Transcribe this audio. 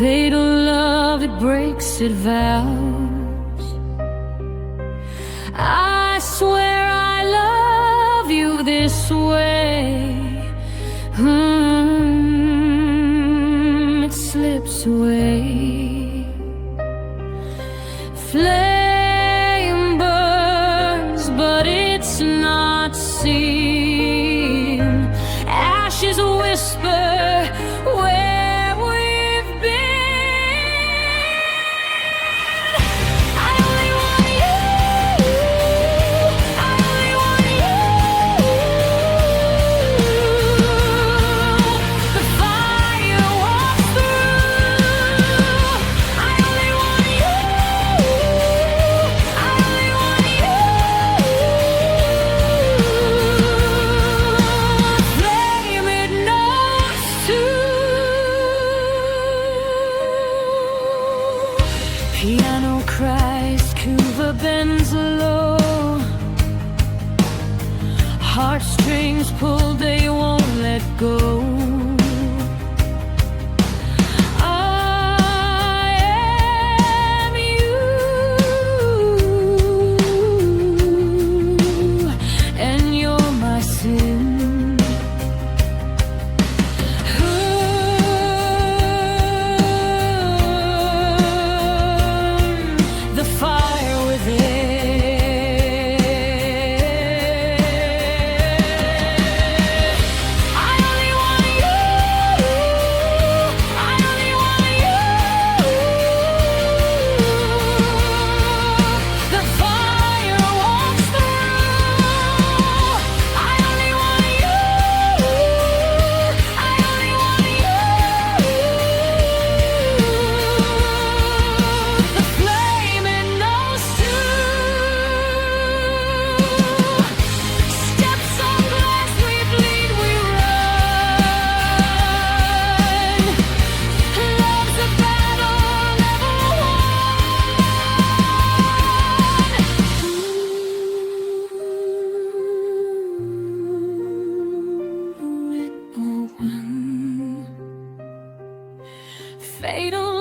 Fatal love, it breaks, it vows. I swear I love you this way. It slips away. Flame burns, but it's not seen. Ashes whisper where we've been. I only want you. I only want you. The fire walks through. I only want you. I only want you. Flame it knows too. Piano cries, Cuba bends low. Heartstrings pull, they won't let go. I am you, and you're my sin. The fire within. I only want you. I only want you. The fire walks through. I only want you. I only want you. The flame it knows too. Steps on glass, we bleed, we run. Love's a battle never won. Fatal